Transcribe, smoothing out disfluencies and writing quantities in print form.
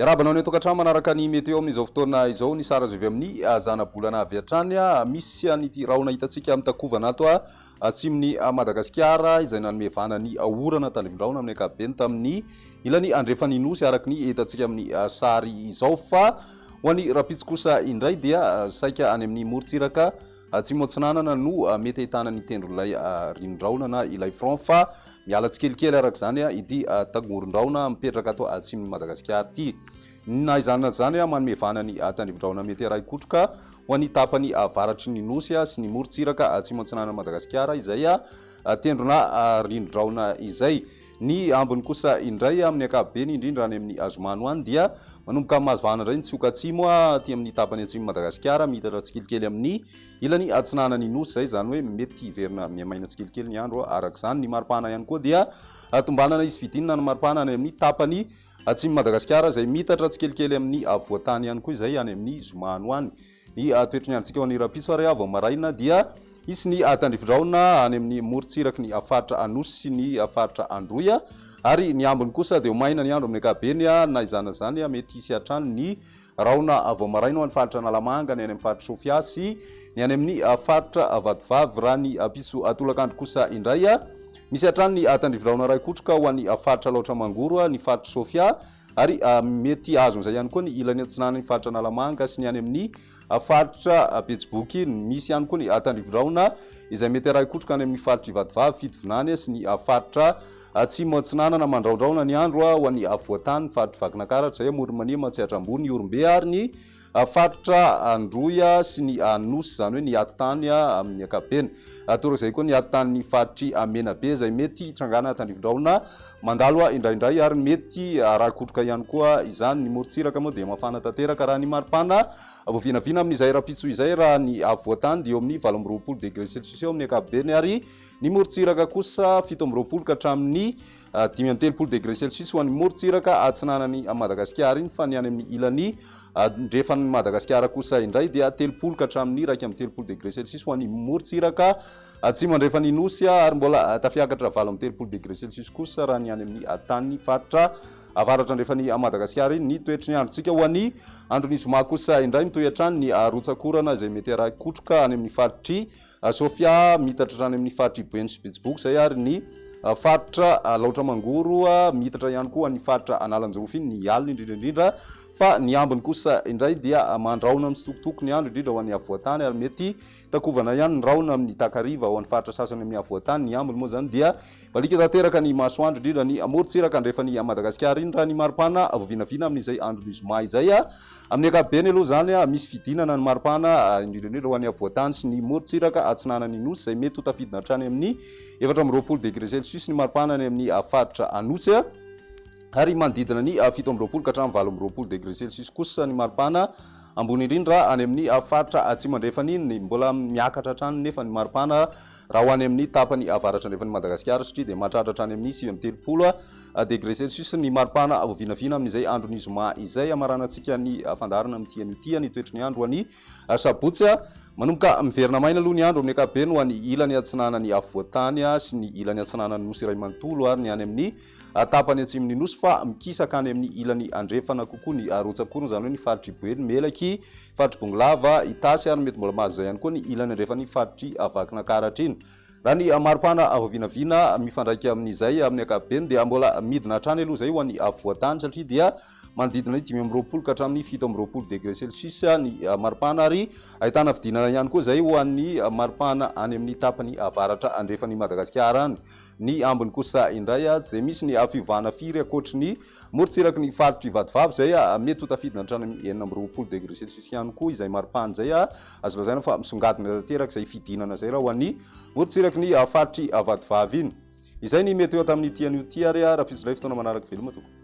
Miarabanao ny tokantrano manaraka ny meteo amin'izao fotoana izao ny sara azo avy amin'ny zana-bolana avy hatrany misy an'ity rahona hitantsika amin'ny takovana ato atsimon'ny Madagasikara izay nanomevana ny orana tandrivon-drahona amin'ny ankapobeny tamin'ny ilany andrefany nosy araka ny hitantsika amin'ny sary izao fa ho an'ny rapitsy kosa indray dia saika any amin'ny morontsiraka atsimo atsinanana no mety ahitana ny tendron'ilay rinon-drahona na ilay front fa miala tsikelikely araka izany ity tagoron-drahona mipetraka ato atsimon'ny Madagasikara ity. Na izany zany manomevana ny tandrivon-drahona mety araikotroka ho an'ny tapany avaratry ny nosy sy ny morontsiraka atsimo atsinanana Madagasikara izay tendrona rinon-drahona izay. Ny ambiny kosa indray amin'ny ankapobeny indrindra any amin'ny Azomano any dia manomboka mazavana indray ny tsioka atsimo aty amin'ny tapany atsimo Madagasikara mihitatra tsikelikely amin'ny ilany atsinanany nosy zay zany hoe mety hiverina miamaina tsikelikely ny andro araka izany. Ny maripana ihany koa dia tombanana izy fidinina ny maripana any amin'ny tapany atsimo Madagasikara izay mihitatra tsikelikely amin'ny voatany ihany koa izay any amin'ny Zomano any. Ny toetrany androntsika ho an'ny rapitso ary avy maraina dia isy ny tandrivon-drahona any amin'ny morontsiraky ny faritra anosy sy ny faritra androy ary ny ambiny kosa dia maina ny andro amin'ny ankapobeny na izana zany mety hisy hatrany ny rahona vao maraina ho an'ny faritra Analamanga ny any amin'ny faritra Sofia sy ny any amin'ny faritra Vatovavy raha ny piso tolakandro kosa indray misy hatrany ny tandrivon-drahona ray kotroka ho an'ny faritra Laotramangoro ny faritra Sofia ary mety azon'izay ihany koa ny ilany atsinanany faritra Analamanga sy ny any amin'ny faritra Betsiboky. Misy ihany koa ny tandrivon-drahona izay mety araikotroka any amin'ny faritra Vatovavy Fitovinany sy ny faritra atsimo atsinanana mandraondraona ny andro ho an'ny voatany faritra Vakinankaratra izay Moronmanima Tsiatrambony Orombe ary ny faritra Androy sy ny nosy izany hoe ny atitany amin'ny ankapobeny. Torak' izay koa ny atitany ny faritry Menabe izay mety hitrangana tandrivon-drahona mandalo indraindray ary mety araikotroka ihany koa izany. Ny morontsiraka moa dia mafana tanteraka raha ny maripana vao vinavina amin'izay rapitso izay raha ny voatany dia eo amin'ny 8 degré celsius eo amin'ny ankapobeny ary ny morontsiraka kosa 7 ka hatramin'ny 5 degré celsius ho an'ny morontsiraka atsinanany Madagasikara iny fa ny any amin'ny ilany ndrefan'ny Madagasikara kosa indray dia 3 ka hatramin'ny 2 degré celsius ho an'ny morontsiraka atsimo andrefany nosy ary mbola tafiakatra 3 degré celsius kosa raha ny any amin'ny tany faritra avaratra andrefany Madagasikara iny. Ny toetrany androntsika ho an'ny andron'ny zoma kosa indray mitohy hatrany ny rotsakorana izay mety araikotroka any amin'ny faritry Sofia mihitatra any amin'ny faritry Boeny sy Betsiboky izay ary ny faritra Laotramangoro mihitatra ihany koa ny faritra Analanjofy ny alina indrindraindrindra fa ny ambiny kosa indray dia mandraona mitsitokotoko ny andro indrindra ho an'ny avoatany ary mety takovana ihany ny rahona amin'ny takariva ho an'ny faritra sasany amin'ny avoatany. Ny ambiny moa zany dia balika tanteraka ny masoandro indrindra ny morontsiraka andrefany Madagasikara iny raha ny maripana vao vinavina amin'izay andron'ny zoma izay amin'ny ankapobeny aloha zany misy fidinana ny maripana indrindraindrindra ho an'ny avoatany sy ny morontsiraka atsinanany nosy izay mety ho tafidina hatrany amin'ny 4 degré celsius ny maripana any amin'ny faritra anosy ary manodidina ny 7 ka hatramin'ny 8 degré celsius kosa ny maripana ambony indrindra any amin'ny faritra atsimo andrefany iny mbola miakatra hatrany nefa ny maripana raha ho any amin'ny tapany avaratra andrefany Madagasikara satria dia mahatratra hatrany amin'ny 7 degré celsius ny maripana vao vinavina amin'izay andron'ny zoma izay amaranantsika ny fandarana amin'ity an'ity ny toetry ny andro ho an'ny sabotsy manomboka miverina maina aloha ny andro amin'ny ankapobeny ho an'ny ilany atsinanany voatany sy ny ilany atsinanany nosy iray manontolo ary ny any amin'ny tapany atsimon'ny nosy fa mikisaka any amin'ny ilany andrefana kokoa ny rotsakorona izany hoe ny faritry Boeny, Melaky, faritry Bongolava, Itasy ary mety mbola mahazo izay ihany koa ny ilany andrefany faritry Vakinankaratra iny. Raha ny maripana vao vinavina mifandraika amin'izay amin'ny ankapobeny dia mbola midina hatrany aloha izay ho an'ny voatany satria dia manodidina 5 ka hatramin'ny 7 degré celsius ny maripana ary ahitana fidinana ihany koa izay ho an'ny maripana any amin'ny tapany avaratra andrefany Madagasikara any. Ny ambiny kosa indray izay misy ny fivana firy akoatry ny morontsiraky ny faritry Vatovavy izay mety ho tafidina hatrany amin'ny 9 degré celsius ihany koa izay maripana izay azo lazaina fa misongadina tanteraka izay fidinana izay raha ho an'ny morontsiraky ny faritry Vatovavy iny. Izay ny meteo tamin'ny ity an'io ity ary rapitso indray fotoana manaraka veloma tokoa.